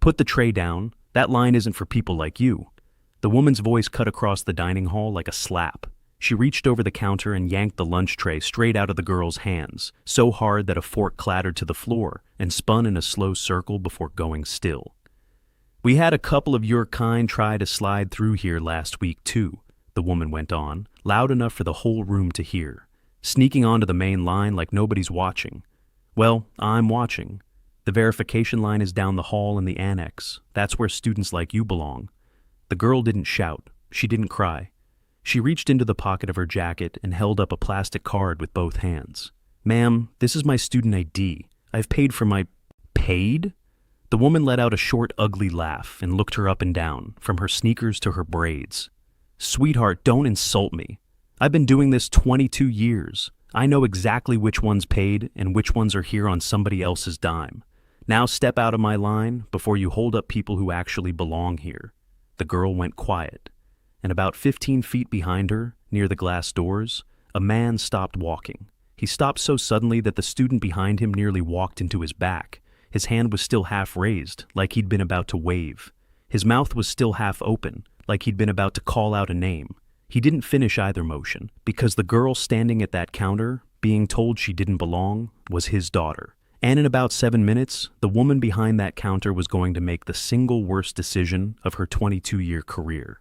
Put the tray down. That line isn't for people like you." The woman's voice cut across the dining hall like a slap. She reached over the counter and yanked the lunch tray straight out of the girl's hands, so hard that a fork clattered to the floor and spun in a slow circle before going still. "We had a couple of your kind try to slide through here last week, too," the woman went on, loud enough for the whole room to hear, "sneaking onto the main line like nobody's watching. Well, I'm watching. The verification line is down the hall in the annex. That's where students like you belong." The girl didn't shout. She didn't cry. She reached into the pocket of her jacket and held up a plastic card with both hands. "Ma'am, this is my student ID. I've paid for my—" "Paid?" The woman let out a short, ugly laugh and looked her up and down, from her sneakers to her braids. "Sweetheart, don't insult me. I've been doing this 22 years. I know exactly which one's paid and which ones are here on somebody else's dime. Now step out of my line before you hold up people who actually belong here." The girl went quiet, and about 15 feet behind her, near the glass doors, a man stopped walking. He stopped so suddenly that the student behind him nearly walked into his back. His hand was still half raised, like he'd been about to wave. His mouth was still half open, like he'd been about to call out a name. He didn't finish either motion, because the girl standing at that counter, being told she didn't belong, was his daughter. And in about 7 minutes, the woman behind that counter was going to make the single worst decision of her 22-year career.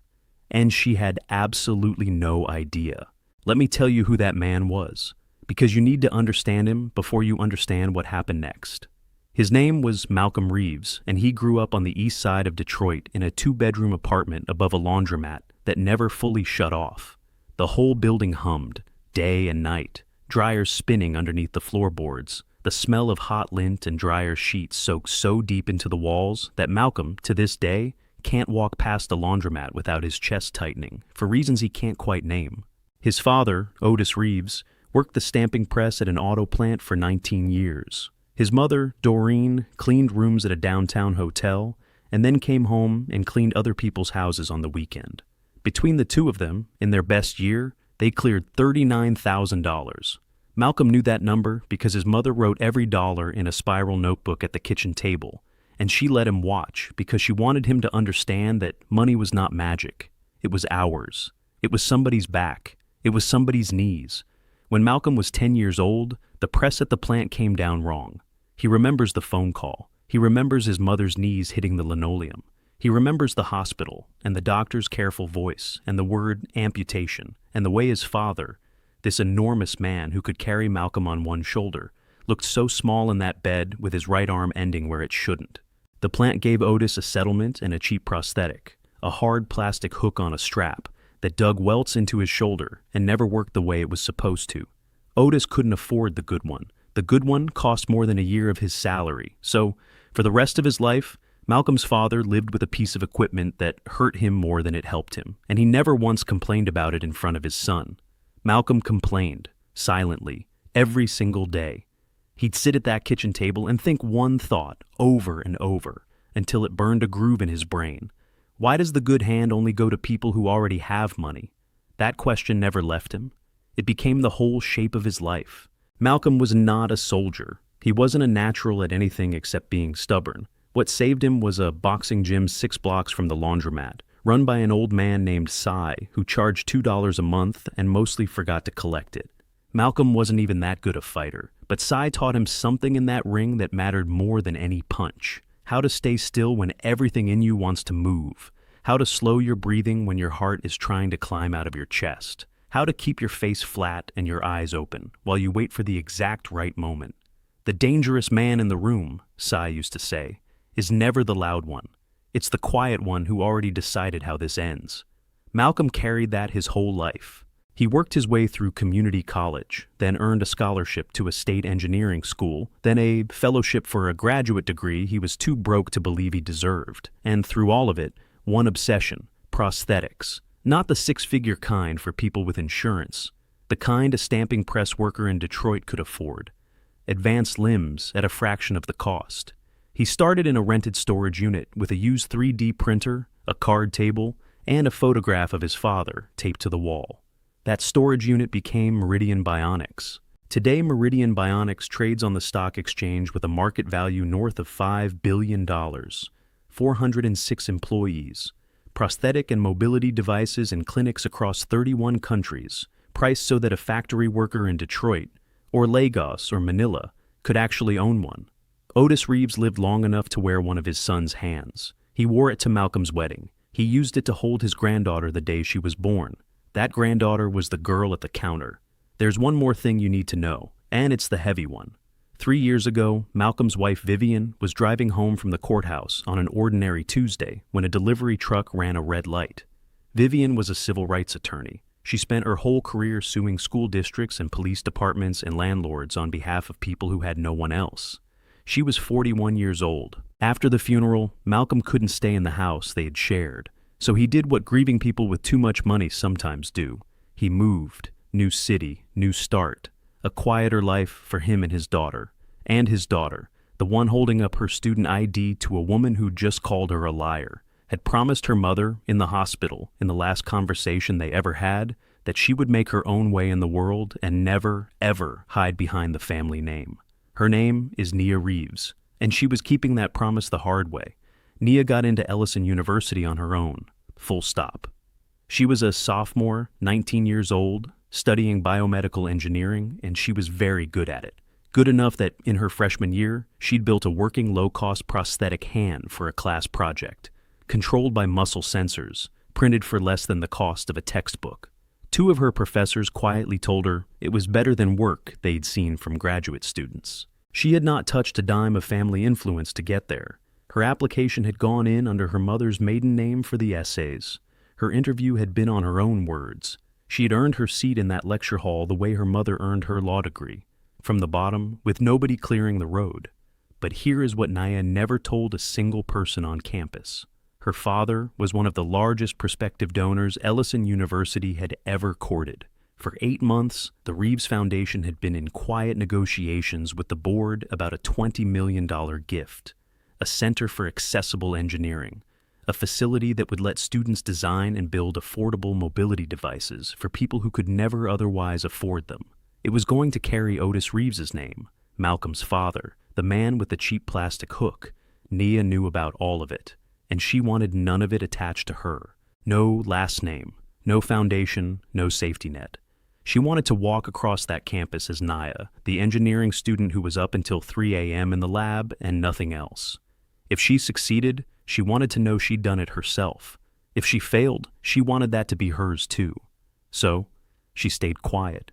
And she had absolutely no idea. Let me tell you who that man was, because you need to understand him before you understand what happened next. His name was Malcolm Reeves, and he grew up on the east side of Detroit in a 2-bedroom apartment above a laundromat that never fully shut off. The whole building hummed, day and night, dryers spinning underneath the floorboards. The smell of hot lint and dryer sheets soaked so deep into the walls that Malcolm, to this day, can't walk past a laundromat without his chest tightening, for reasons he can't quite name. His father, Otis Reeves, worked the stamping press at an auto plant for 19 years. His mother, Doreen, cleaned rooms at a downtown hotel, and then came home and cleaned other people's houses on the weekend. Between the two of them, in their best year, they cleared $39,000. Malcolm knew that number because his mother wrote every dollar in a spiral notebook at the kitchen table, and she let him watch because she wanted him to understand that money was not magic. It was hours. It was somebody's back. It was somebody's knees. When Malcolm was 10 years old, the press at the plant came down wrong. He remembers the phone call. He remembers his mother's knees hitting the linoleum. He remembers the hospital and the doctor's careful voice and the word amputation and the way his father, this enormous man who could carry Malcolm on one shoulder, looked so small in that bed with his right arm ending where it shouldn't. The plant gave Otis a settlement and a cheap prosthetic, a hard plastic hook on a strap that dug welts into his shoulder and never worked the way it was supposed to. Otis couldn't afford the good one. The good one cost more than a year of his salary, so for the rest of his life, Malcolm's father lived with a piece of equipment that hurt him more than it helped him, and he never once complained about it in front of his son. Malcolm complained, silently, every single day. He'd sit at that kitchen table and think one thought over and over until it burned a groove in his brain. Why does the good hand only go to people who already have money? That question never left him. It became the whole shape of his life. Malcolm was not a soldier. He wasn't a natural at anything except being stubborn. What saved him was a boxing gym 6 blocks from the laundromat, run by an old man named Cy, who charged $2 a month and mostly forgot to collect it. Malcolm wasn't even that good a fighter, but Cy taught him something in that ring that mattered more than any punch. How to stay still when everything in you wants to move. How to slow your breathing when your heart is trying to climb out of your chest. How to keep your face flat and your eyes open while you wait for the exact right moment. The dangerous man in the room, Cy used to say, is never the loud one. It's the quiet one who already decided how this ends. Malcolm carried that his whole life. He worked his way through community college, then earned a scholarship to a state engineering school, then a fellowship for a graduate degree he was too broke to believe he deserved, and through all of it, one obsession: prosthetics. Not the 6-figure kind for people with insurance, the kind a stamping press worker in Detroit could afford. Advanced limbs at a fraction of the cost. He started in a rented storage unit with a used 3D printer, a card table, and a photograph of his father taped to the wall. That storage unit became Meridian Bionics. Today, Meridian Bionics trades on the stock exchange with a market value north of $5 billion. 406 employees, prosthetic and mobility devices in clinics across 31 countries, priced so that a factory worker in Detroit, or Lagos, or Manila could actually own one. Otis Reeves lived long enough to wear one of his son's hands. He wore it to Malcolm's wedding. He used it to hold his granddaughter the day she was born. That granddaughter was the girl at the counter. There's one more thing you need to know, and it's the heavy one. 3 years ago, Malcolm's wife Vivian was driving home from the courthouse on an ordinary Tuesday when a delivery truck ran a red light. Vivian was a civil rights attorney. She spent her whole career suing school districts and police departments and landlords on behalf of people who had no one else. She was 41 years old. After the funeral, Malcolm couldn't stay in the house they had shared, so he did what grieving people with too much money sometimes do. He moved. New city, new start. A quieter life for him and his daughter. And his daughter, the one holding up her student ID to a woman who just called her a liar, had promised her mother in the hospital in the last conversation they ever had that she would make her own way in the world and never, ever hide behind the family name. Her name is Nia Reeves, and she was keeping that promise the hard way. Nia got into Ellison University on her own, full stop. She was a sophomore, 19 years old, studying biomedical engineering, and she was very good at it. Good enough that in her freshman year, she'd built a working low-cost prosthetic hand for a class project, controlled by muscle sensors, printed for less than the cost of a textbook. 2 of her professors quietly told her it was better than work they'd seen from graduate students. She had not touched a dime of family influence to get there. Her application had gone in under her mother's maiden name for the essays. Her interview had been on her own words. She had earned her seat in that lecture hall the way her mother earned her law degree, from the bottom, with nobody clearing the road. But here is what Nia never told a single person on campus. Her father was one of the largest prospective donors Ellison University had ever courted. For 8 months, the Reeves Foundation had been in quiet negotiations with the board about a $20 million gift, a center for accessible engineering, a facility that would let students design and build affordable mobility devices for people who could never otherwise afford them. It was going to carry Otis Reeves's name, Malcolm's father, the man with the cheap plastic hook. Nia knew about all of it, and she wanted none of it attached to her. No last name, no foundation, no safety net. She wanted to walk across that campus as Nia, the engineering student who was up until 3 a.m. in the lab and nothing else. If she succeeded, she wanted to know she'd done it herself. If she failed, she wanted that to be hers too. So, she stayed quiet.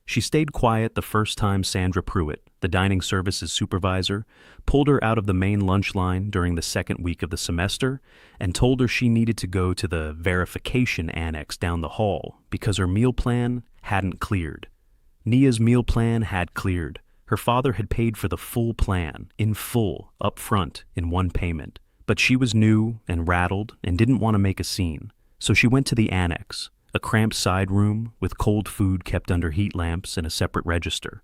She stayed quiet the first time Sandra Pruitt, the dining services supervisor, pulled her out of the main lunch line during the second week of the semester and told her she needed to go to the verification annex down the hall because her meal plan hadn't cleared. Nia's meal plan had cleared. Her father had paid for the full plan, in full, up front, in one payment. But she was new and rattled and didn't want to make a scene, so she went to the annex, a cramped side room with cold food kept under heat lamps and a separate register.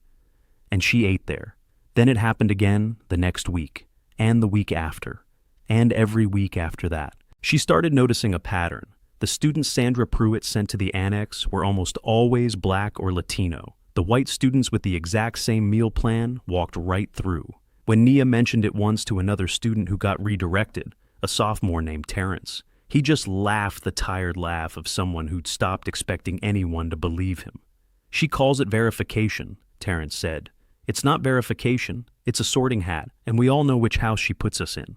And she ate there. Then it happened again the next week, and the week after, and every week after that. She started noticing a pattern. The students Sandra Pruitt sent to the annex were almost always Black or Latino. The white students with the exact same meal plan walked right through. When Nia mentioned it once to another student who got redirected, a sophomore named Terrence, he just laughed the tired laugh of someone who'd stopped expecting anyone to believe him. "She calls it verification," Terrence said. "It's not verification, it's a sorting hat, and we all know which house she puts us in."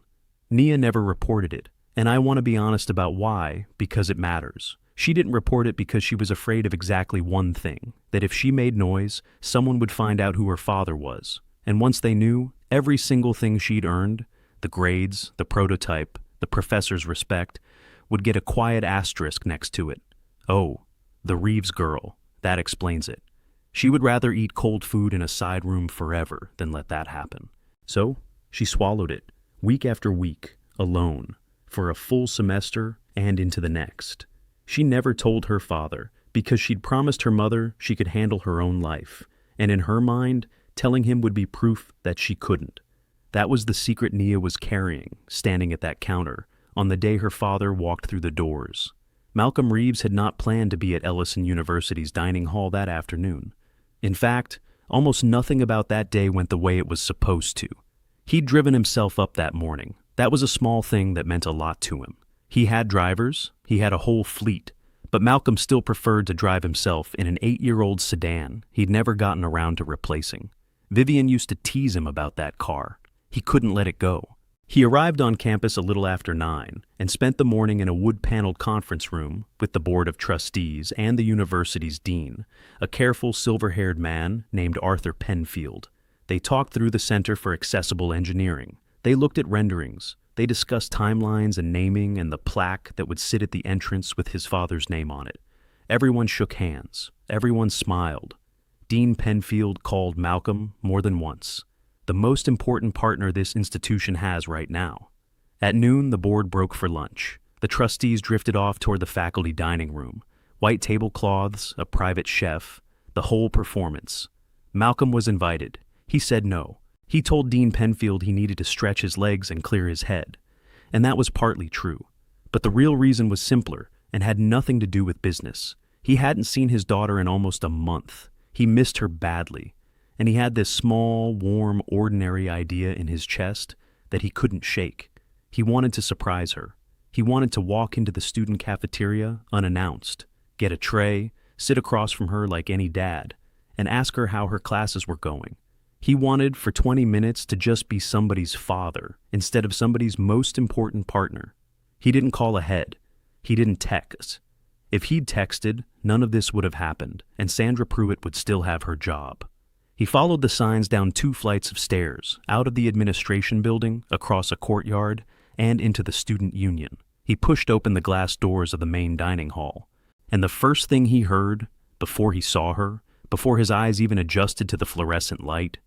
Nia never reported it, and I want to be honest about why, because it matters. She didn't report it because she was afraid of exactly one thing, that if she made noise, someone would find out who her father was. And once they knew, every single thing she'd earned, the grades, the prototype, the professor's respect, would get a quiet asterisk next to it. Oh, the Reeves girl, that explains it. She would rather eat cold food in a side room forever than let that happen. So, she swallowed it, week after week, alone, for a full semester and into the next. She never told her father, because she'd promised her mother she could handle her own life, and in her mind, telling him would be proof that she couldn't. That was the secret Nia was carrying, standing at that counter, on the day her father walked through the doors. Malcolm Reeves had not planned to be at Ellison University's dining hall that afternoon. In fact, almost nothing about that day went the way it was supposed to. He'd driven himself up that morning, That was a small thing that meant a lot to him. He had drivers, he had a whole fleet, but Malcolm still preferred to drive himself in an 8-year-old sedan he'd never gotten around to replacing. Vivian used to tease him about that car. He couldn't let it go. He arrived on campus a little after 9 and spent the morning in a wood-paneled conference room with the board of trustees and the university's dean, a careful silver-haired man named Arthur Penfield. They talked through the Center for Accessible Engineering. They looked at renderings. They discussed timelines and naming and the plaque that would sit at the entrance with his father's name on it. Everyone shook hands. Everyone smiled. Dean Penfield called Malcolm more than once the most important partner this institution has right now. At noon, the board broke for lunch. The trustees drifted off toward the faculty dining room. White tablecloths, a private chef, the whole performance. Malcolm was invited. He said no. He told Dean Penfield he needed to stretch his legs and clear his head. And that was partly true. But the real reason was simpler and had nothing to do with business. He hadn't seen his daughter in almost a month. He missed her badly. And he had this small, warm, ordinary idea in his chest that he couldn't shake. He wanted to surprise her. He wanted to walk into the student cafeteria unannounced, get a tray, sit across from her like any dad, and ask her how her classes were going. He wanted for 20 minutes to just be somebody's father instead of somebody's most important partner. He didn't call ahead. He didn't text. If he'd texted, none of this would have happened, and Sandra Pruitt would still have her job. He followed the signs down 2 flights of stairs, out of the administration building, across a courtyard, and into the student union. He pushed open the glass doors of the main dining hall, and the first thing he heard, before he saw her, before his eyes even adjusted to the fluorescent light,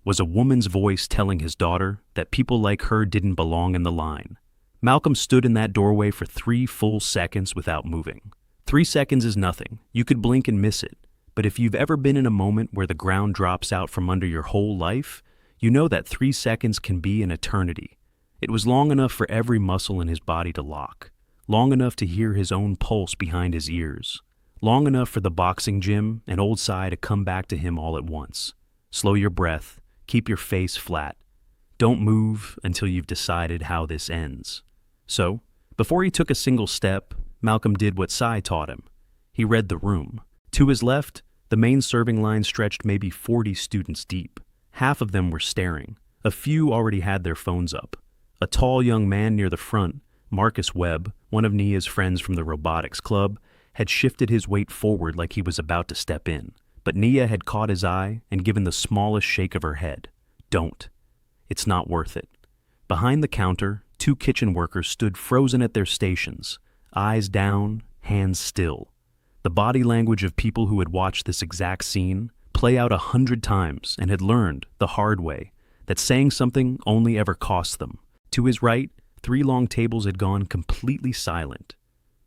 was a woman's voice telling his daughter that people like her didn't belong in the line. Malcolm stood in that doorway for 3 full seconds without moving. 3 seconds is nothing. You could blink and miss it. But if you've ever been in a moment where the ground drops out from under your whole life, you know that 3 seconds can be an eternity. It was long enough for every muscle in his body to lock, long enough to hear his own pulse behind his ears, long enough for the boxing gym and old Cy to come back to him all at once. Slow your breath, keep your face flat. Don't move until you've decided how this ends. So, before he took a single step, Malcolm did what Cy taught him. He read the room. To his left, the main serving line stretched maybe 40 students deep. Half of them were staring. A few already had their phones up. A tall young man near the front, Marcus Webb, one of Nia's friends from the robotics club, had shifted his weight forward like he was about to step in. But Nia had caught his eye and given the smallest shake of her head. Don't. It's not worth it. Behind the counter, 2 kitchen workers stood frozen at their stations, eyes down, hands still. The body language of people who had watched this exact scene play out 100 times and had learned, the hard way, that saying something only ever cost them. To his right, 3 long tables had gone completely silent.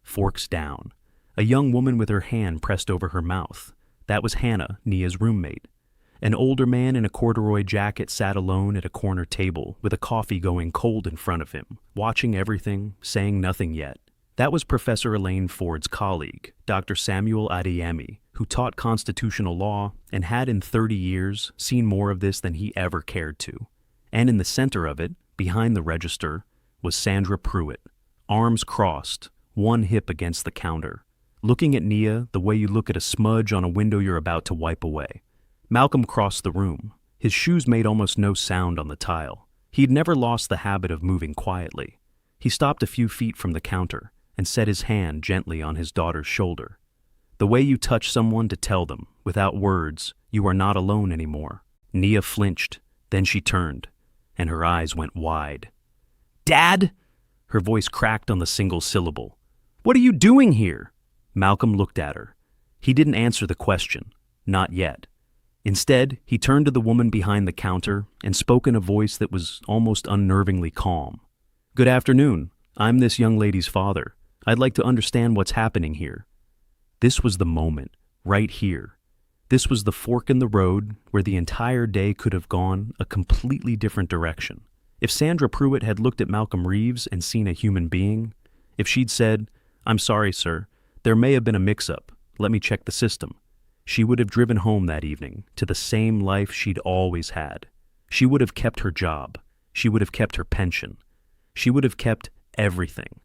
Forks down. A young woman with her hand pressed over her mouth. That was Hannah, Nia's roommate. An older man in a corduroy jacket sat alone at a corner table with a coffee going cold in front of him, watching everything, saying nothing yet. That was Professor Elaine Ford's colleague, Dr. Samuel Adeyemi, who taught constitutional law and had in 30 years seen more of this than he ever cared to. And in the center of it, behind the register, was Sandra Pruitt, arms crossed, one hip against the counter, looking at Nia the way you look at a smudge on a window you're about to wipe away. Malcolm crossed the room. His shoes made almost no sound on the tile. He'd never lost the habit of moving quietly. He stopped a few feet from the counter and set his hand gently on his daughter's shoulder. The way you touch someone to tell them, without words, you are not alone anymore. Nia flinched, then she turned, and her eyes went wide. "Dad?" Her voice cracked on the single syllable. "What are you doing here?" Malcolm looked at her. He didn't answer the question, not yet. Instead, he turned to the woman behind the counter and spoke in a voice that was almost unnervingly calm. "Good afternoon. I'm this young lady's father. I'd like to understand what's happening here." This was the moment, right here. This was the fork in the road where the entire day could have gone a completely different direction. If Sandra Pruitt had looked at Malcolm Reeves and seen a human being, if she'd said, "I'm sorry, sir, there may have been a mix-up. Let me check the system," she would have driven home that evening to the same life she'd always had. She would have kept her job. She would have kept her pension. She would have kept everything.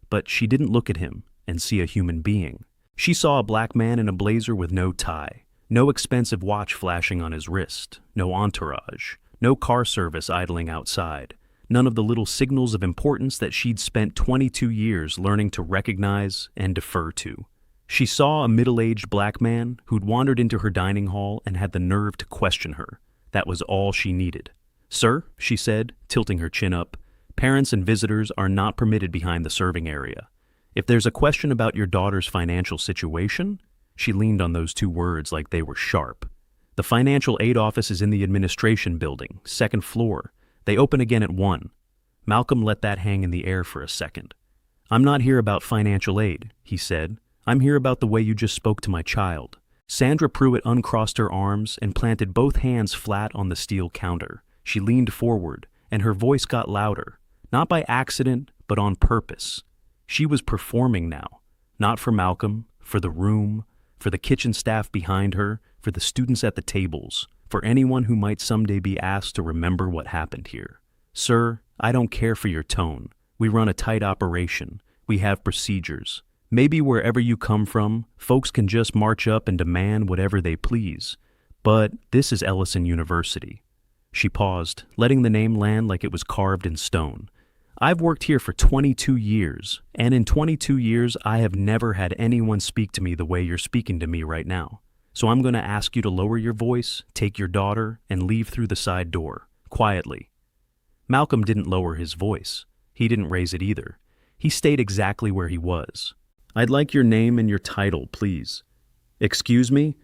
But she didn't look at him and see a human being. She saw a black man in a blazer with no tie, no expensive watch flashing on his wrist, no entourage, no car service idling outside, none of the little signals of importance that she'd spent 22 years learning to recognize and defer to. She saw a middle-aged black man who'd wandered into her dining hall and had the nerve to question her. That was all she needed. "Sir," she said, tilting her chin up, "parents and visitors are not permitted behind the serving area. If there's a question about your daughter's financial situation," she leaned on those two words like they were sharp. "The financial aid office is in the administration building, second floor. They open again at 1. Malcolm let that hang in the air for a second. "I'm not here about financial aid," he said. "I'm here about the way you just spoke to my child." Sandra Pruitt uncrossed her arms and planted both hands flat on the steel counter. She leaned forward, and her voice got louder, not by accident, but on purpose. She was performing now, not for Malcolm, for the room, for the kitchen staff behind her, for the students at the tables, for anyone who might someday be asked to remember what happened here. "Sir, I don't care for your tone. We run a tight operation. We have procedures. Maybe wherever you come from, folks can just march up and demand whatever they please. But this is Ellison University." She paused, letting the name land like it was carved in stone. "I've worked here for 22 years, and in 22 years I have never had anyone speak to me the way you're speaking to me right now. So I'm going to ask you to lower your voice, take your daughter, and leave through the side door, quietly." Malcolm didn't lower his voice. He didn't raise it either. He stayed exactly where he was. "I'd like your name and your title, please." "Excuse me?"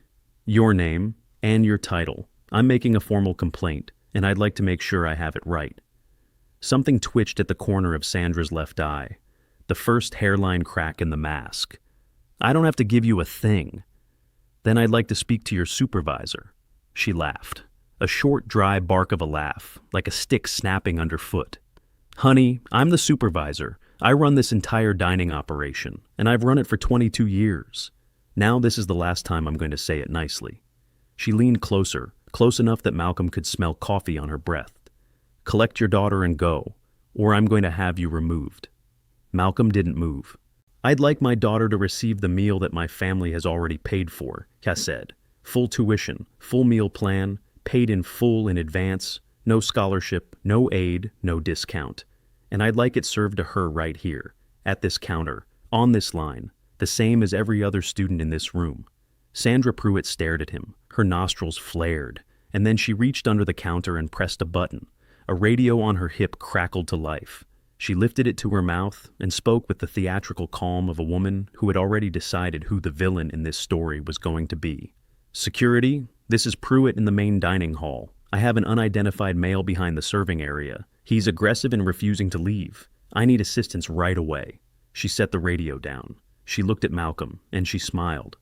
"Your name and your title. I'm making a formal complaint, and I'd like to make sure I have it right." Something twitched at the corner of Sandra's left eye, the first hairline crack in the mask. "I don't have to give you a thing." "Then I'd like to speak to your supervisor." She laughed, a short, dry bark of a laugh, like a stick snapping underfoot. "Honey, I'm the supervisor. I run this entire dining operation, and I've run it for 22 years. Now this is the last time I'm going to say it nicely." She leaned closer, close enough that Malcolm could smell coffee on her breath. "Collect your daughter and go, or I'm going to have you removed." Malcolm didn't move. "I'd like my daughter to receive the meal that my family has already paid for," Cass said. "Full tuition, full meal plan, paid in full in advance, no scholarship, no aid, no discount. And I'd like it served to her right here, at this counter, on this line, the same as every other student in this room." Sandra Pruitt stared at him, her nostrils flared, and then she reached under the counter and pressed a button. A radio on her hip crackled to life. She lifted it to her mouth and spoke with the theatrical calm of a woman who had already decided who the villain in this story was going to be. "Security, this is Pruitt in the main dining hall. I have an unidentified male behind the serving area. He's aggressive and refusing to leave. I need assistance right away." She set the radio down. She looked at Malcolm, and she smiled.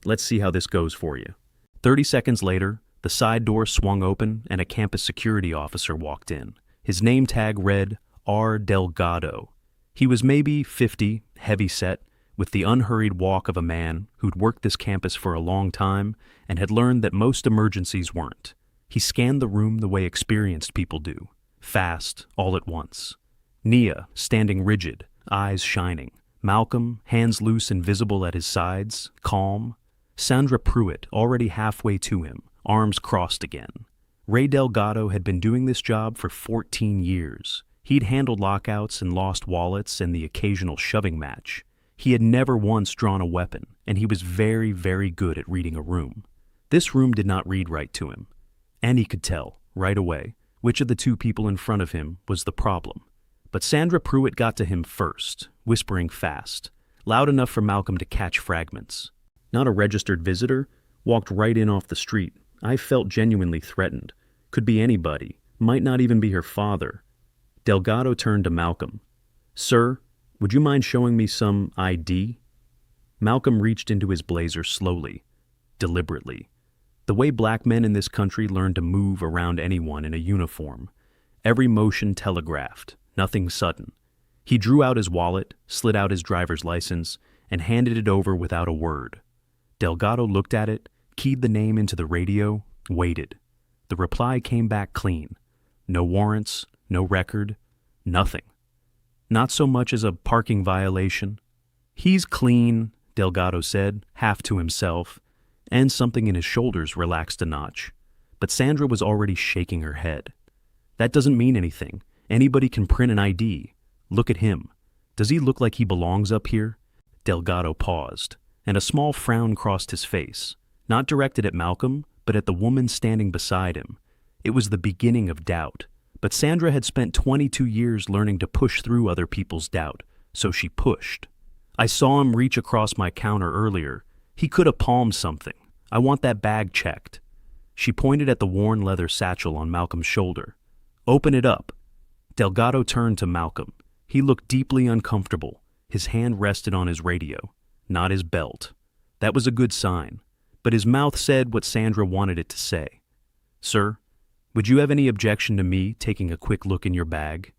"Let's see how this goes for you." 30 seconds later, the side door swung open and a campus security officer walked in. His name tag read R. Delgado. He was maybe 50, heavy-set, with the unhurried walk of a man who'd worked this campus for a long time and had learned that most emergencies weren't. He scanned the room the way experienced people do, fast, all at once. Nia, standing rigid, eyes shining. Malcolm, hands loose and visible at his sides, calm. Sandra Pruitt, already halfway to him, arms crossed again. Ray Delgado had been doing this job for 14 years. He'd handled lockouts and lost wallets and the occasional shoving match. He had never once drawn a weapon, and he was very, very good at reading a room. This room did not read right to him, and he could tell, right away, which of the two people in front of him was the problem. But Sandra Pruitt got to him first, whispering fast, loud enough for Malcolm to catch fragments. Not a registered visitor, walked right in off the street. I felt genuinely threatened. Could be anybody, might not even be her father. Delgado turned to Malcolm. "Sir, would you mind showing me some ID?" Malcolm reached into his blazer slowly, deliberately. The way black men in this country learn to move around anyone in a uniform. Every motion telegraphed, nothing sudden. He drew out his wallet, slid out his driver's license, and handed it over without a word. Delgado looked at it, keyed the name into the radio, waited. The reply came back clean. No warrants, no record, nothing. Not so much as a parking violation. He's clean, Delgado said, half to himself, and something in his shoulders relaxed a notch. But Sandra was already shaking her head. That doesn't mean anything. Anybody can print an ID. Look at him. Does he look like he belongs up here? Delgado paused, and a small frown crossed his face, not directed at Malcolm, but at the woman standing beside him. It was the beginning of doubt, but Sandra had spent 22 years learning to push through other people's doubt, so she pushed. I saw him reach across my counter earlier. He could have palmed something. I want that bag checked. She pointed at the worn leather satchel on Malcolm's shoulder. Open it up. Delgado turned to Malcolm. He looked deeply uncomfortable. His hand rested on his radio, not his belt. That was a good sign, but his mouth said what Sandra wanted it to say. Sir, would you have any objection to me taking a quick look in your bag?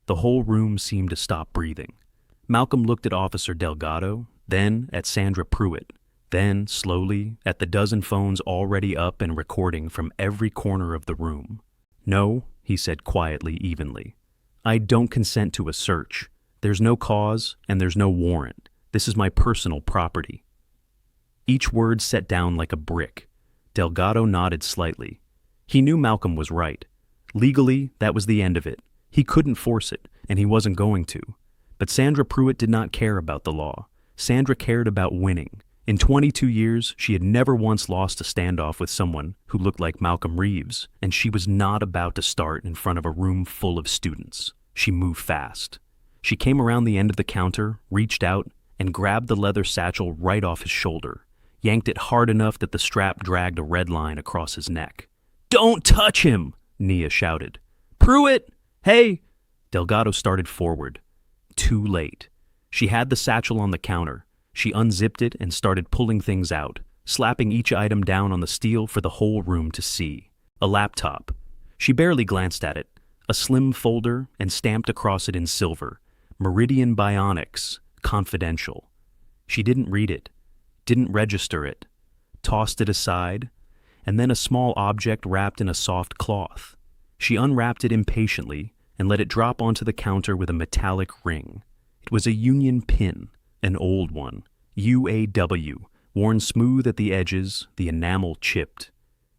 The whole room seemed to stop breathing. Malcolm looked at Officer Delgado, then at Sandra Pruitt, then, slowly, at the dozen phones already up and recording from every corner of the room. No, he said quietly, evenly. I don't consent to a search. There's no cause, and there's no warrant. This is my personal property. Each word set down like a brick. Delgado nodded slightly. He knew Malcolm was right. Legally, that was the end of it. He couldn't force it, and he wasn't going to. But Sandra Pruitt did not care about the law. Sandra cared about winning. In 22 years, she had never once lost a standoff with someone who looked like Malcolm Reeves, and she was not about to start in front of a room full of students. She moved fast. She came around the end of the counter, reached out, and grabbed the leather satchel right off his shoulder, yanked it hard enough that the strap dragged a red line across his neck. Don't touch him, Nia shouted. Pruitt! Hey! Delgado started forward. Too late. She had the satchel on the counter. She unzipped it and started pulling things out, slapping each item down on the steel for the whole room to see. A laptop. She barely glanced at it. A slim folder, and stamped across it in silver. Meridian Bionics, confidential. She didn't read it, didn't register it, tossed it aside, and then a small object wrapped in a soft cloth. She unwrapped it impatiently and let it drop onto the counter with a metallic ring. It was a union pin, an old one, UAW, worn smooth at the edges, the enamel chipped.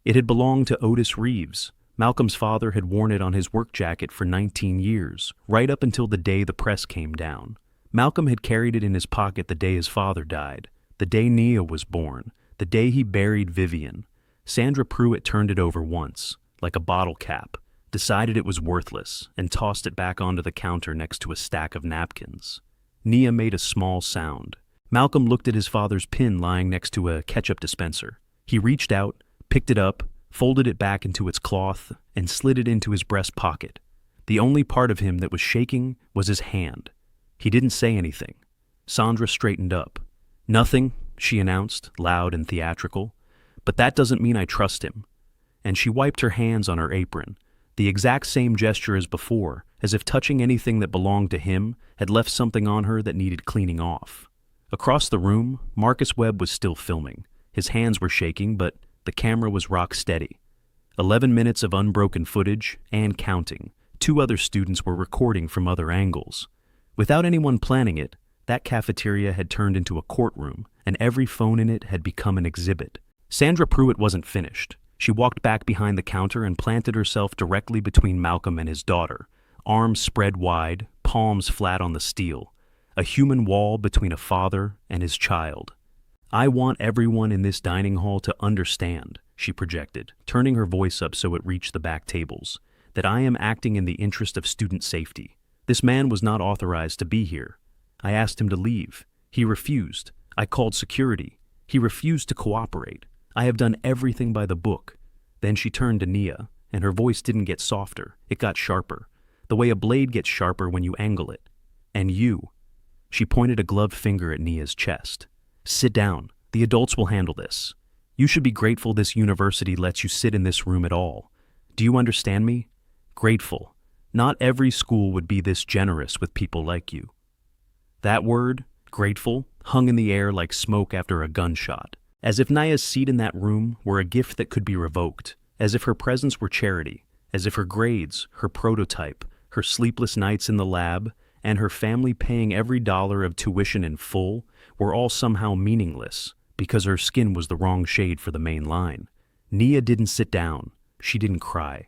It had belonged to Otis Reeves. Malcolm's father had worn it on his work jacket for 19 years, right up until the day the press came down. Malcolm had carried it in his pocket the day his father died, the day Nia was born, the day he buried Vivian. Sandra Pruitt turned it over once, like a bottle cap, decided it was worthless, and tossed it back onto the counter next to a stack of napkins. Nia made a small sound. Malcolm looked at his father's pin lying next to a ketchup dispenser. He reached out, picked it up, folded it back into its cloth, and slid it into his breast pocket. The only part of him that was shaking was his hand. He didn't say anything. Sandra straightened up. Nothing, she announced, loud and theatrical. But that doesn't mean I trust him. And she wiped her hands on her apron, the exact same gesture as before, as if touching anything that belonged to him had left something on her that needed cleaning off. Across the room, Marcus Webb was still filming. His hands were shaking, but the camera was rock steady. 11 minutes of unbroken footage, and counting. 2 other students were recording from other angles. Without anyone planning it, that cafeteria had turned into a courtroom, and every phone in it had become an exhibit. Sandra Pruitt wasn't finished. She walked back behind the counter and planted herself directly between Malcolm and his daughter, arms spread wide, palms flat on the steel. A human wall between a father and his child. I want everyone in this dining hall to understand, she projected, turning her voice up so it reached the back tables, that I am acting in the interest of student safety. This man was not authorized to be here. I asked him to leave. He refused. I called security. He refused to cooperate. I have done everything by the book. Then she turned to Nia, and her voice didn't get softer. It got sharper, the way a blade gets sharper when you angle it. And you. She pointed a gloved finger at Nia's chest. Sit down. The adults will handle this. You should be grateful this university lets you sit in this room at all. Do you understand me? Grateful. Not every school would be this generous with people like you. That word, grateful, hung in the air like smoke after a gunshot, as if Nia's seat in that room were a gift that could be revoked, as if her presence were charity, as if her grades, her prototype, her sleepless nights in the lab, and her family paying every dollar of tuition in full were all somehow meaningless because her skin was the wrong shade for the main line. Nia didn't sit down. She didn't cry.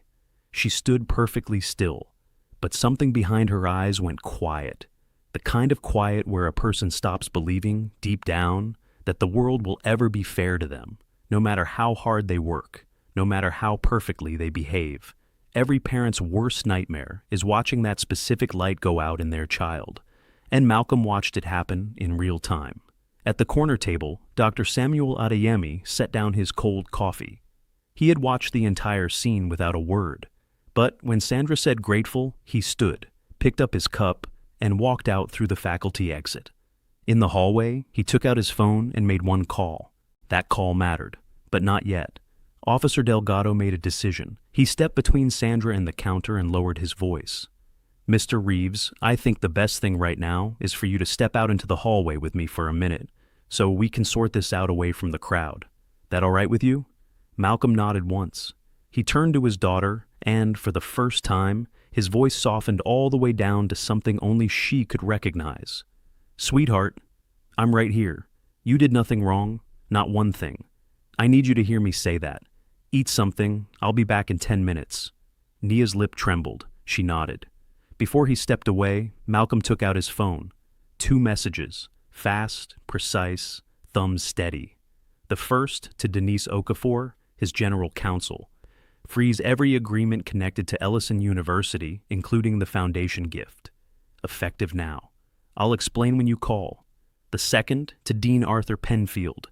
She stood perfectly still, but something behind her eyes went quiet. The kind of quiet where a person stops believing, deep down, that the world will ever be fair to them, no matter how hard they work, no matter how perfectly they behave. Every parent's worst nightmare is watching that specific light go out in their child, and Malcolm watched it happen in real time. At the corner table, Dr. Samuel Adeyemi set down his cold coffee. He had watched the entire scene without a word, but when Sandra said grateful, he stood, picked up his cup, and walked out through the faculty exit. In the hallway, he took out his phone and made one call. That call mattered, but not yet. Officer Delgado made a decision. He stepped between Sandra and the counter and lowered his voice. "Mr. Reeves, I think the best thing right now is for you to step out into the hallway with me for a minute, so we can sort this out away from the crowd. That all right with you?" Malcolm nodded once. He turned to his daughter, and, for the first time, his voice softened all the way down to something only she could recognize. "Sweetheart, I'm right here. You did nothing wrong, not one thing. I need you to hear me say that. Eat something, I'll be back in 10 minutes. Nia's lip trembled. She nodded. Before he stepped away, Malcolm took out his phone. 2 messages, fast, precise, thumbs steady. The first to Denise Okafor, his general counsel. Freeze every agreement connected to Ellison University, including the foundation gift. Effective now. I'll explain when you call. The second to Dean Arthur Penfield.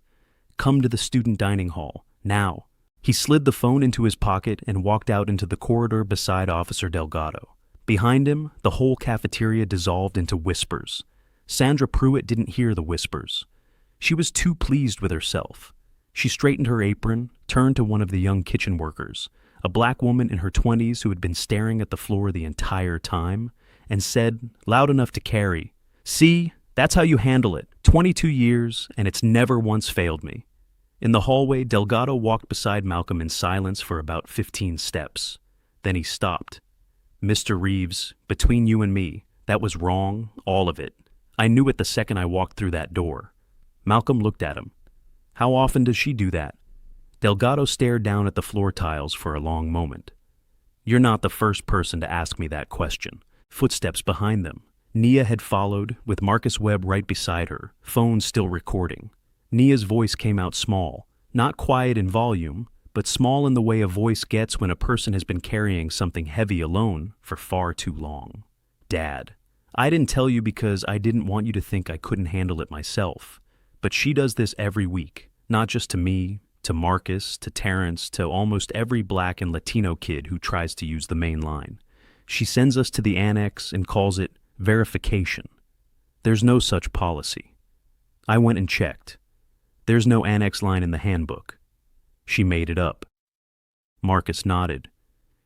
Come to the student dining hall, now. He slid the phone into his pocket and walked out into the corridor beside Officer Delgado. Behind him, the whole cafeteria dissolved into whispers. Sandra Pruitt didn't hear the whispers. She was too pleased with herself. She straightened her apron, turned to one of the young kitchen workers, a black woman in her 20s who had been staring at the floor the entire time, and said, loud enough to carry, "See, that's how you handle it. 22 years, and it's never once failed me." In the hallway, Delgado walked beside Malcolm in silence for about 15 steps. Then he stopped. "Mr. Reeves, between you and me, that was wrong, all of it. I knew it the second I walked through that door." Malcolm looked at him. "How often does she do that?" Delgado stared down at the floor tiles for a long moment. "You're not the first person to ask me that question." Footsteps behind them. Nia had followed, with Marcus Webb right beside her, phone still recording. Nia's voice came out small, not quiet in volume, but small in the way a voice gets when a person has been carrying something heavy alone for far too long. "Dad, I didn't tell you because I didn't want you to think I couldn't handle it myself. But she does this every week, not just to me, to Marcus, to Terrence, to almost every black and Latino kid who tries to use the main line. She sends us to the annex and calls it verification. There's no such policy. I went and checked. There's no annex line in the handbook. She made it up." Marcus nodded.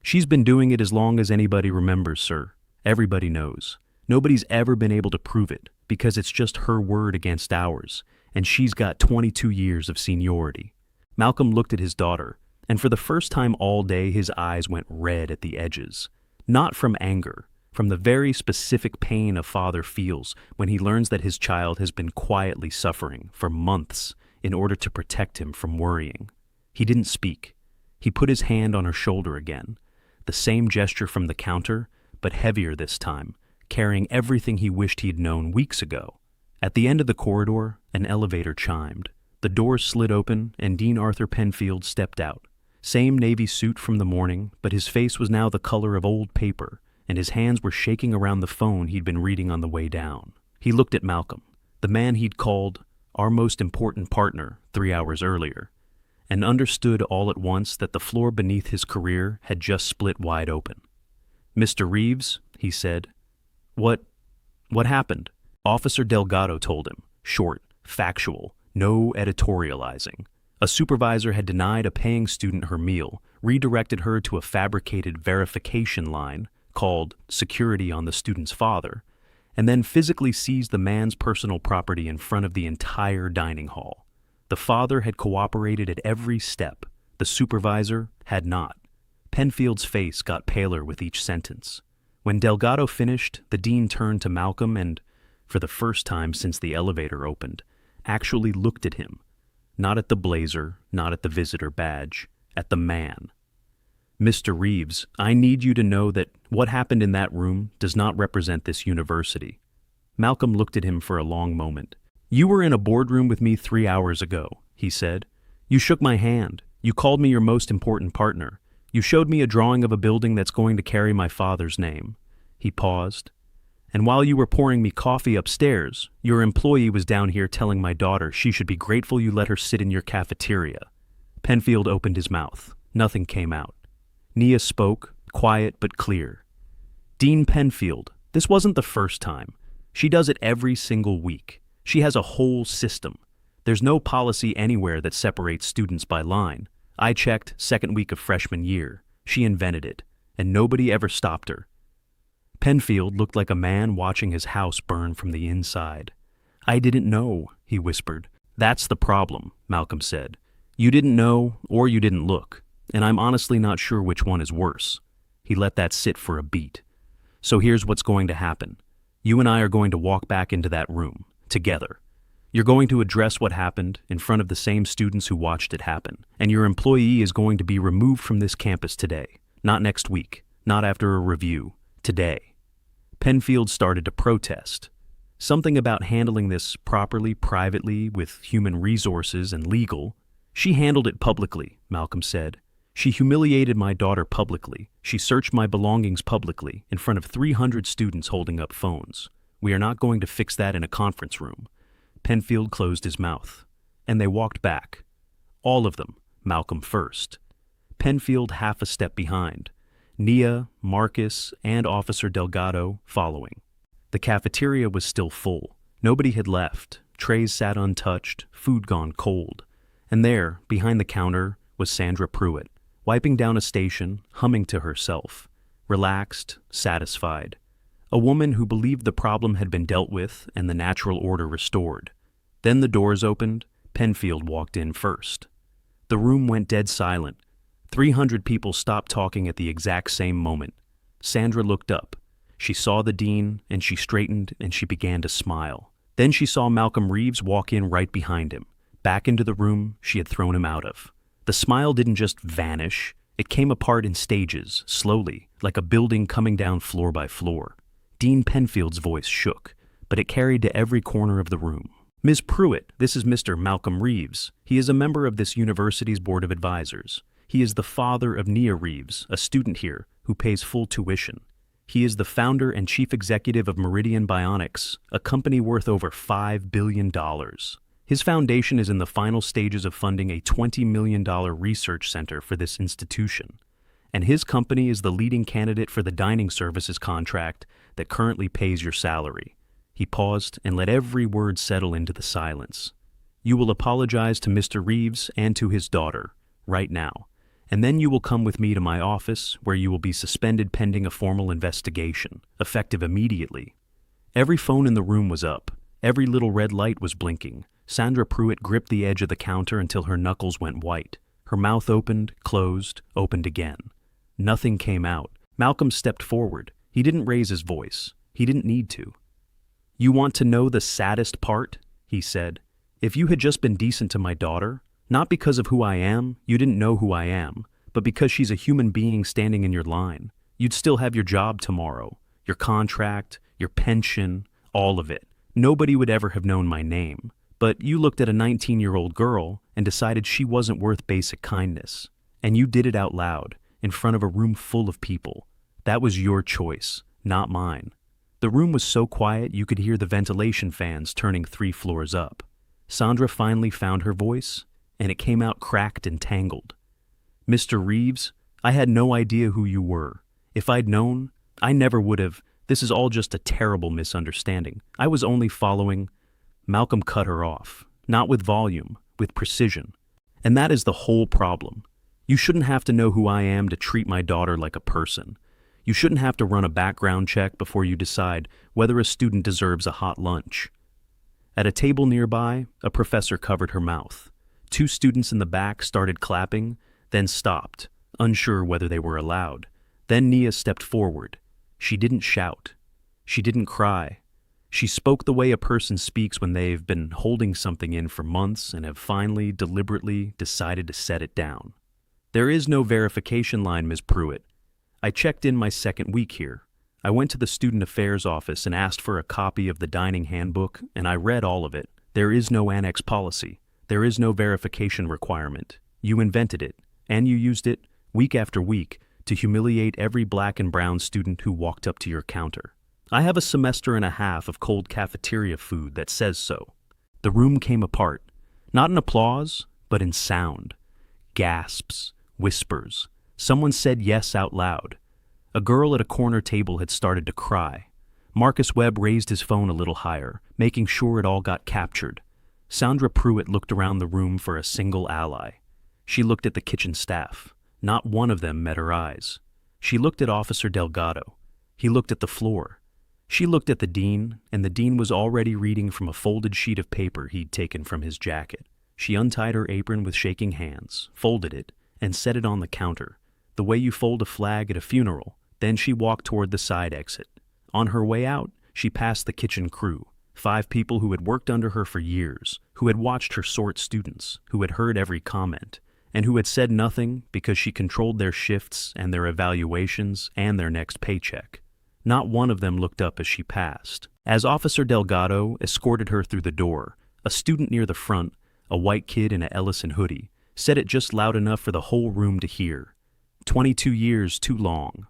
"She's been doing it as long as anybody remembers, sir. Everybody knows. Nobody's ever been able to prove it, because it's just her word against ours, and she's got 22 years of seniority." Malcolm looked at his daughter, and for the first time all day his eyes went red at the edges. Not from anger, from the very specific pain a father feels when he learns that his child has been quietly suffering for months in order to protect him from worrying. He didn't speak. He put his hand on her shoulder again, the same gesture from the counter, but heavier this time, carrying everything he wished he'd known weeks ago. At the end of the corridor, an elevator chimed. The doors slid open, and Dean Arthur Penfield stepped out. Same navy suit from the morning, but his face was now the color of old paper, and his hands were shaking around the phone he'd been reading on the way down. He looked at Malcolm, the man he'd called our most important partner 3 hours earlier, and understood all at once that the floor beneath his career had just split wide open. "Mr. Reeves," he said. What happened?" Officer Delgado told him, short, factual, no editorializing. A supervisor had denied a paying student her meal, redirected her to a fabricated verification line called security on the student's father, and then physically seized the man's personal property in front of the entire dining hall. The father had cooperated at every step. The supervisor had not. Penfield's face got paler with each sentence. When Delgado finished, the dean turned to Malcolm and, for the first time since the elevator opened, actually looked at him. Not at the blazer, not at the visitor badge, at the man. "Mr. Reeves, I need you to know that what happened in that room does not represent this university." Malcolm looked at him for a long moment. "You were in a boardroom with me 3 hours ago," he said. "You shook my hand. You called me your most important partner. You showed me a drawing of a building that's going to carry my father's name." He paused. "And while you were pouring me coffee upstairs, your employee was down here telling my daughter she should be grateful you let her sit in your cafeteria." Penfield opened his mouth. Nothing came out. Nia spoke, quiet but clear. "Dean Penfield, this wasn't the first time. She does it every single week. She has a whole system. There's no policy anywhere that separates students by line. I checked second week of freshman year. She invented it, and nobody ever stopped her." Penfield looked like a man watching his house burn from the inside. "I didn't know," he whispered. "That's the problem," Malcolm said. "You didn't know, or you didn't look, and I'm honestly not sure which one is worse." He let that sit for a beat. "So here's what's going to happen. You and I are going to walk back into that room, together. You're going to address what happened in front of the same students who watched it happen, and your employee is going to be removed from this campus today. Not next week, not after a review, today." Penfield started to protest. Something about handling this properly, privately, with human resources and legal. "She handled it publicly," Malcolm said. "She humiliated my daughter publicly. She searched my belongings publicly, in front of 300 students holding up phones. We are not going to fix that in a conference room." Penfield closed his mouth, and they walked back. All of them, Malcolm first. Penfield half a step behind. Nia, Marcus, and Officer Delgado following. The cafeteria was still full. Nobody had left. Trays sat untouched, food gone cold. And there, behind the counter, was Sandra Pruitt, wiping down a station, humming to herself. Relaxed, satisfied. A woman who believed the problem had been dealt with and the natural order restored. Then the doors opened. Penfield walked in first. The room went dead silent. 300 people stopped talking at the exact same moment. Sandra looked up. She saw the dean, and she straightened, and she began to smile. Then she saw Malcolm Reeves walk in right behind him, back into the room she had thrown him out of. The smile didn't just vanish. It came apart in stages, slowly, like a building coming down floor by floor. Dean Penfield's voice shook, but it carried to every corner of the room. "Ms. Pruitt, this is Mr. Malcolm Reeves. He is a member of this university's board of advisors. He is the father of Nia Reeves, a student here, who pays full tuition. He is the founder and chief executive of Meridian Bionics, a company worth over $5 billion. His foundation is in the final stages of funding a $20 million research center for this institution. And his company is the leading candidate for the dining services contract that currently pays your salary." He paused and let every word settle into the silence. "You will apologize to Mr. Reeves and to his daughter, right now. And then you will come with me to my office, where you will be suspended pending a formal investigation, effective immediately." Every phone in the room was up. Every little red light was blinking. Sandra Pruitt gripped the edge of the counter until her knuckles went white. Her mouth opened, closed, opened again. Nothing came out. Malcolm stepped forward. He didn't raise his voice. He didn't need to. "You want to know the saddest part?" he said. "If you had just been decent to my daughter, not because of who I am, you didn't know who I am, but because she's a human being standing in your line, you'd still have your job tomorrow, your contract, your pension, all of it. Nobody would ever have known my name. But you looked at a 19-year-old girl and decided she wasn't worth basic kindness. And you did it out loud, in front of a room full of people. That was your choice, not mine." The room was so quiet you could hear the ventilation fans turning 3 floors up. Sandra finally found her voice, and it came out cracked and tangled. "Mr. Reeves, I had no idea who you were. If I'd known, I never would have. This is all just a terrible misunderstanding. I was only following—" Malcolm cut her off, not with volume, with precision. "And that is the whole problem. You shouldn't have to know who I am to treat my daughter like a person. You shouldn't have to run a background check before you decide whether a student deserves a hot lunch." At a table nearby, a professor covered her mouth. 2 students in the back started clapping, then stopped, unsure whether they were allowed. Then Nia stepped forward. She didn't shout. She didn't cry. She spoke the way a person speaks when they've been holding something in for months and have finally, deliberately decided to set it down. "There is no verification line, Ms. Pruitt. I checked in my second week here. I went to the student affairs office and asked for a copy of the dining handbook, and I read all of it. There is no annex policy. There is no verification requirement. You invented it, and you used it, week after week, to humiliate every black and brown student who walked up to your counter. I have a semester and a half of cold cafeteria food that says so." The room came apart, not in applause, but in sound. Gasps, whispers. Someone said yes out loud. A girl at a corner table had started to cry. Marcus Webb raised his phone a little higher, making sure it all got captured. Sandra Pruitt looked around the room for a single ally. She looked at the kitchen staff. Not one of them met her eyes. She looked at Officer Delgado. He looked at the floor. She looked at the dean, and the dean was already reading from a folded sheet of paper he'd taken from his jacket. She untied her apron with shaking hands, folded it, and set it on the counter, the way you fold a flag at a funeral. Then she walked toward the side exit. On her way out, she passed the kitchen crew, 5 people who had worked under her for years, who had watched her sort students, who had heard every comment, and who had said nothing because she controlled their shifts and their evaluations and their next paycheck. Not one of them looked up as she passed. As Officer Delgado escorted her through the door, a student near the front, a white kid in a Ellison hoodie, said it just loud enough for the whole room to hear. 22 years too long.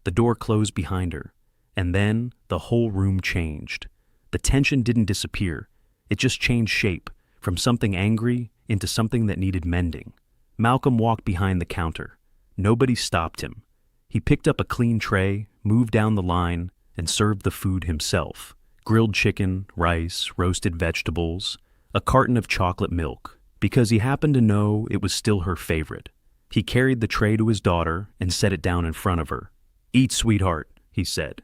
The door closed behind her, and then the whole room changed. The tension didn't disappear. It just changed shape, from something angry into something that needed mending. Malcolm walked behind the counter. Nobody stopped him. He picked up a clean tray, moved down the line, and served the food himself. Grilled chicken, rice, roasted vegetables, a carton of chocolate milk, because he happened to know it was still her favorite. He carried the tray to his daughter and set it down in front of her. "Eat, sweetheart," he said.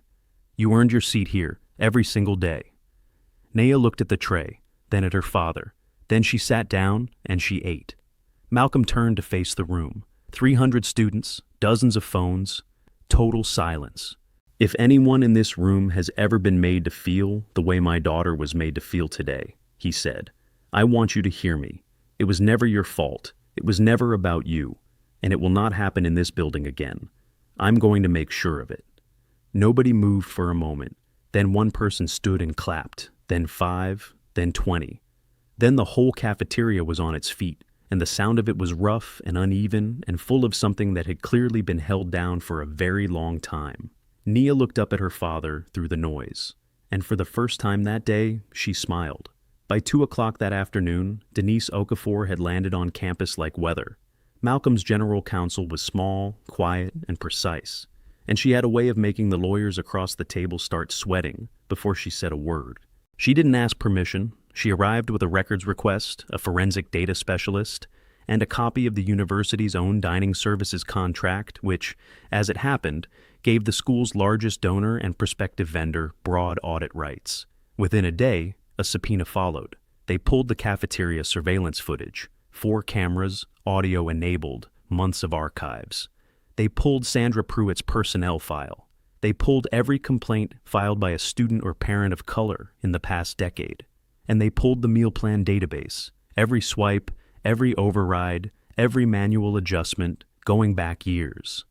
"You earned your seat here, every single day." Naya looked at the tray, then at her father. Then she sat down and she ate. Malcolm turned to face the room. 300 students, dozens of phones, total silence. "If anyone in this room has ever been made to feel the way my daughter was made to feel today," he said, "I want you to hear me. It was never your fault. It was never about you. And it will not happen in this building again. I'm going to make sure of it." Nobody moved for a moment. Then one person stood and clapped, then 5, then 20. Then the whole cafeteria was on its feet, and the sound of it was rough and uneven and full of something that had clearly been held down for a very long time. Nia looked up at her father through the noise, and for the first time that day, she smiled. By 2 o'clock that afternoon, Denise Okafor had landed on campus like weather. Malcolm's general counsel was small, quiet, and precise, and she had a way of making the lawyers across the table start sweating before she said a word. She didn't ask permission. She arrived with a records request, a forensic data specialist, and a copy of the university's own dining services contract, which, as it happened, gave the school's largest donor and prospective vendor broad audit rights. Within a day, a subpoena followed. They pulled the cafeteria surveillance footage, 4 cameras, audio-enabled, months of archives. They pulled Sandra Pruitt's personnel file. They pulled every complaint filed by a student or parent of color in the past decade. And they pulled the meal plan database, every swipe, every override, every manual adjustment, going back years.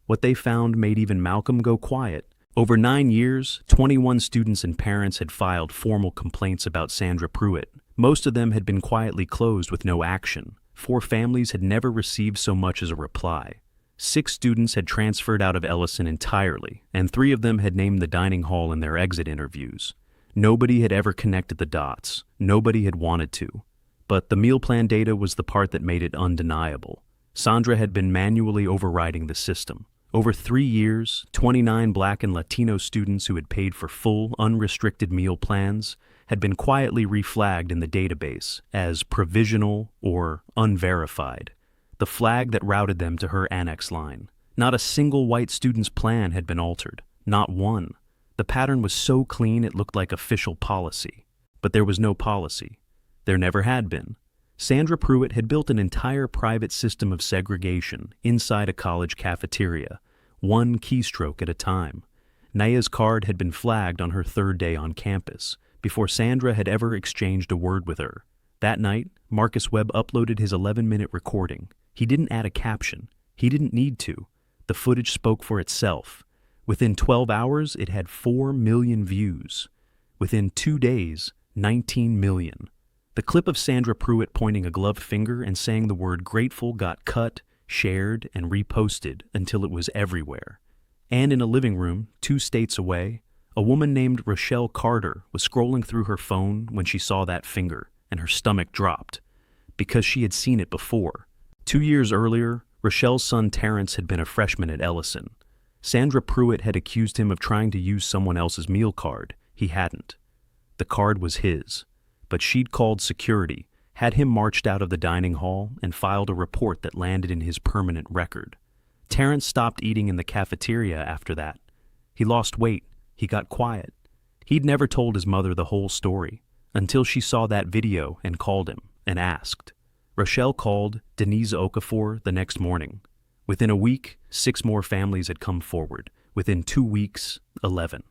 What they found made even Malcolm go quiet. Over 9 years, 21 students and parents had filed formal complaints about Sandra Pruitt. Most of them had been quietly closed with no action. 4 families had never received so much as a reply. 6 students had transferred out of Ellison entirely, and 3 of them had named the dining hall in their exit interviews. Nobody had ever connected the dots. Nobody had wanted to. But the meal plan data was the part that made it undeniable. Sandra had been manually overriding the system. Over 3 years, 29 Black and Latino students who had paid for full, unrestricted meal plans had been quietly reflagged in the database as provisional or unverified, the flag that routed them to her annex line. Not a single white student's plan had been altered. Not one. The pattern was so clean it looked like official policy. But there was no policy. There never had been. Sandra Pruitt had built an entire private system of segregation inside a college cafeteria, one keystroke at a time. Naya's card had been flagged on her third day on campus, before Sandra had ever exchanged a word with her. That night, Marcus Webb uploaded his 11-minute recording. He didn't add a caption. He didn't need to. The footage spoke for itself. Within 12 hours, it had 4 million views. Within 2 days, 19 million. The clip of Sandra Pruitt pointing a gloved finger and saying the word grateful got cut, shared, and reposted until it was everywhere. And in a living room, 2 states away, a woman named Rochelle Carter was scrolling through her phone when she saw that finger, and her stomach dropped, because she had seen it before. 2 years earlier, Rochelle's son Terrence had been a freshman at Ellison. Sandra Pruitt had accused him of trying to use someone else's meal card. He hadn't. The card was his. But she'd called security, had him marched out of the dining hall, and filed a report that landed in his permanent record. Terrence stopped eating in the cafeteria after that. He lost weight. He got quiet. He'd never told his mother the whole story, until she saw that video and called him and asked. Rochelle called Denise Okafor the next morning. Within a week, 6 more families had come forward. Within 2 weeks, 11.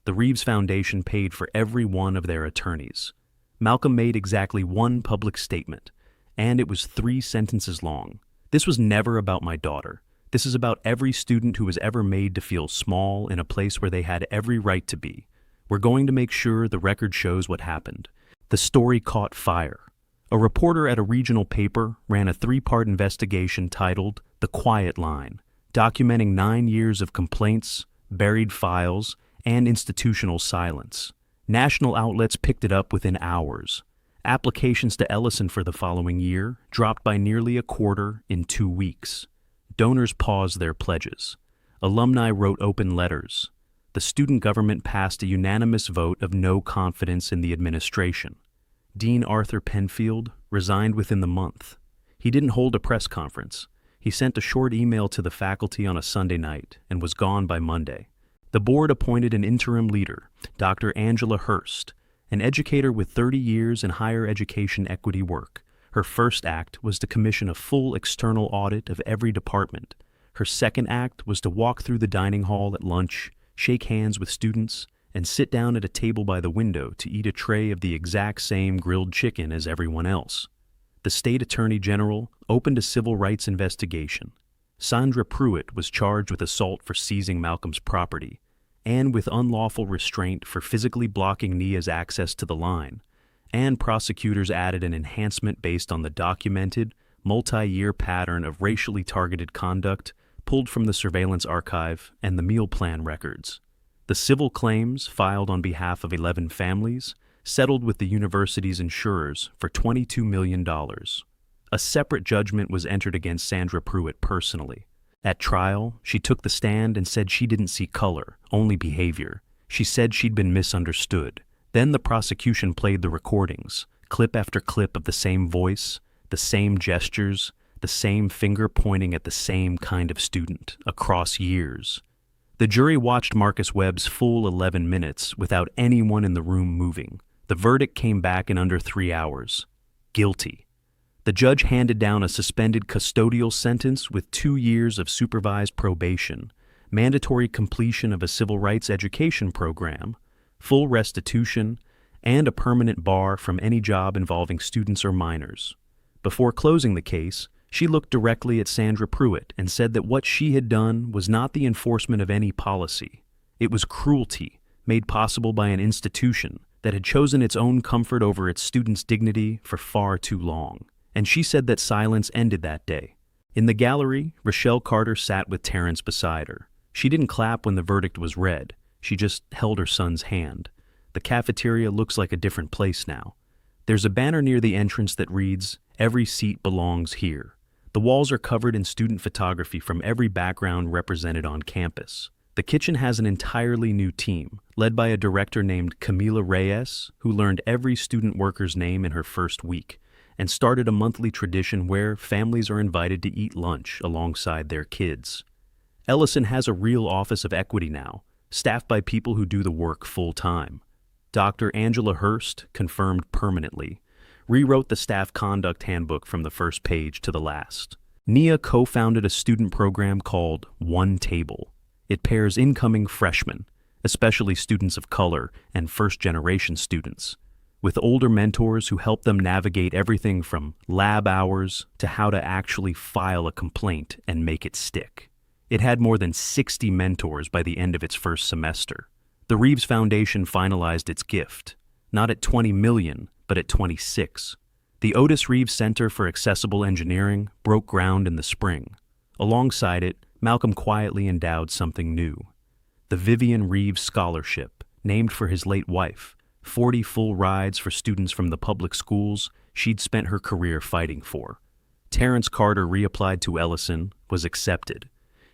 The Reeves Foundation paid for every one of their attorneys. Malcolm made exactly one public statement, and it was 3 sentences long. This was never about my daughter. This is about every student who was ever made to feel small in a place where they had every right to be. We're going to make sure the record shows what happened. The story caught fire. A reporter at a regional paper ran a 3-part investigation titled The Quiet Line, documenting 9 years of complaints, buried files, and institutional silence. National outlets picked it up within hours. Applications to Ellison for the following year dropped by nearly a quarter in 2 weeks. Donors paused their pledges. Alumni wrote open letters. The student government passed a unanimous vote of no confidence in the administration. Dean Arthur Penfield resigned within the month. He didn't hold a press conference. He sent a short email to the faculty on a Sunday night and was gone by Monday. The board appointed an interim leader, Dr. Angela Hurst, an educator with 30 years in higher education equity work. Her first act was to commission a full external audit of every department. Her second act was to walk through the dining hall at lunch, shake hands with students, and sit down at a table by the window to eat a tray of the exact same grilled chicken as everyone else. The state attorney general opened a civil rights investigation. Sandra Pruitt was charged with assault for seizing Malcolm's property and with unlawful restraint for physically blocking Nia's access to the line, and prosecutors added an enhancement based on the documented, multi-year pattern of racially targeted conduct pulled from the surveillance archive and the meal plan records. The civil claims, filed on behalf of 11 families, settled with the university's insurers for $22 million. A separate judgment was entered against Sandra Pruitt personally. At trial, she took the stand and said she didn't see color, only behavior. She said she'd been misunderstood. Then the prosecution played the recordings, clip after clip of the same voice, the same gestures, the same finger pointing at the same kind of student, across years. The jury watched Marcus Webb's full 11 minutes without anyone in the room moving. The verdict came back in under 3 hours. Guilty. The judge handed down a suspended custodial sentence with 2 years of supervised probation, mandatory completion of a civil rights education program, full restitution, and a permanent bar from any job involving students or minors. Before closing the case, she looked directly at Sandra Pruitt and said that what she had done was not the enforcement of any policy. It was cruelty, made possible by an institution that had chosen its own comfort over its students' dignity for far too long. And she said that silence ended that day. In the gallery, Rochelle Carter sat with Terrence beside her. She didn't clap when the verdict was read. She just held her son's hand. The cafeteria looks like a different place now. There's a banner near the entrance that reads, "Every seat belongs here." The walls are covered in student photography from every background represented on campus. The kitchen has an entirely new team, led by a director named Camila Reyes, who learned every student worker's name in her first week, and started a monthly tradition where families are invited to eat lunch alongside their kids. Ellison has a real office of equity now, staffed by people who do the work full-time. Dr. Angela Hurst, confirmed permanently, rewrote the staff conduct handbook from the first page to the last. Nia co-founded a student program called One Table. It pairs incoming freshmen, especially students of color and first-generation students, with older mentors who helped them navigate everything from lab hours to how to actually file a complaint and make it stick. It had more than 60 mentors by the end of its first semester. The Reeves Foundation finalized its gift, not at 20 million, but at 26. The Otis Reeves Center for Accessible Engineering broke ground in the spring. Alongside it, Malcolm quietly endowed something new. The Vivian Reeves Scholarship, named for his late wife, 40 full rides for students from the public schools she'd spent her career fighting for. Terrence Carter reapplied to Ellison, was accepted,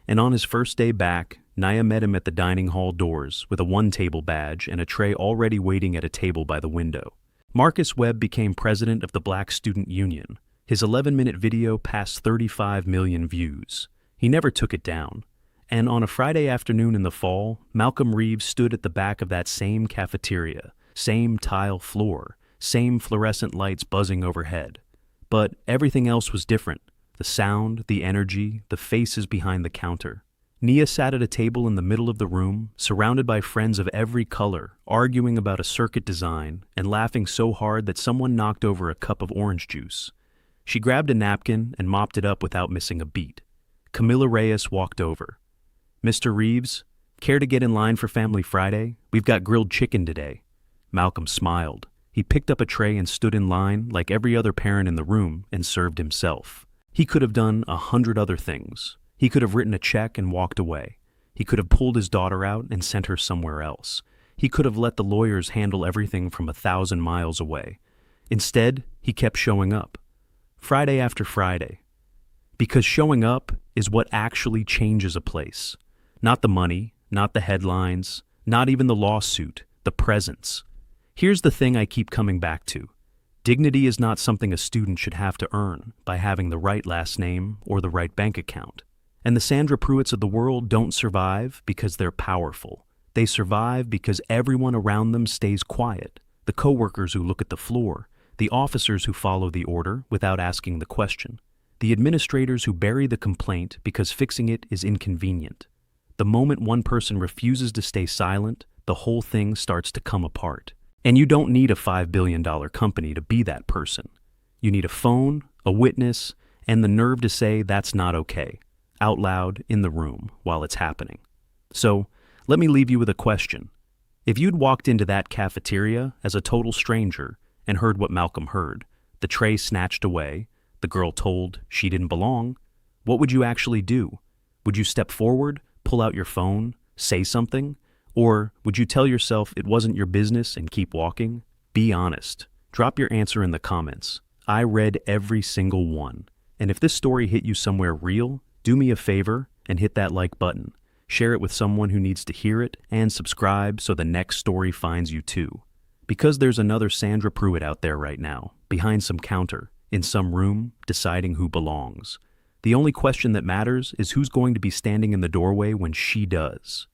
and on his first day back, Naya met him at the dining hall doors with a one-table badge and a tray already waiting at a table by the window. Marcus Webb became president of the Black Student Union. His 11-minute video passed 35 million views. He never took it down. And on a Friday afternoon in the fall, Malcolm Reeves stood at the back of that same cafeteria, same tile floor, same fluorescent lights buzzing overhead. But everything else was different. The sound, the energy, the faces behind the counter. Nia sat at a table in the middle of the room, surrounded by friends of every color, arguing about a circuit design and laughing so hard that someone knocked over a cup of orange juice. She grabbed a napkin and mopped it up without missing a beat. Camilla Reyes walked over. "Mr. Reeves, care to get in line for Family Friday? We've got grilled chicken today." Malcolm smiled. He picked up a tray and stood in line like every other parent in the room and served himself. He could have done 100 other things. He could have written a check and walked away. He could have pulled his daughter out and sent her somewhere else. He could have let the lawyers handle everything from 1,000 miles away. Instead, he kept showing up. Friday after Friday. Because showing up is what actually changes a place. Not the money, not the headlines, not even the lawsuit, the presence. Here's the thing I keep coming back to. Dignity is not something a student should have to earn by having the right last name or the right bank account. And the Sandra Pruitts of the world don't survive because they're powerful. They survive because everyone around them stays quiet. The coworkers who look at the floor, the officers who follow the order without asking the question, the administrators who bury the complaint because fixing it is inconvenient. The moment one person refuses to stay silent, the whole thing starts to come apart. And you don't need a $5 billion company to be that person. You need a phone, a witness, and the nerve to say that's not okay, out loud in the room while it's happening. So, let me leave you with a question. If you'd walked into that cafeteria as a total stranger and heard what Malcolm heard, the tray snatched away, the girl told she didn't belong, what would you actually do? Would you step forward, pull out your phone, say something? Or would you tell yourself it wasn't your business and keep walking? Be honest. Drop your answer in the comments. I read every single one. And if this story hit you somewhere real, do me a favor and hit that like button. Share it with someone who needs to hear it and subscribe so the next story finds you too. Because there's another Sandra Pruitt out there right now, behind some counter, in some room, deciding who belongs. The only question that matters is who's going to be standing in the doorway when she does.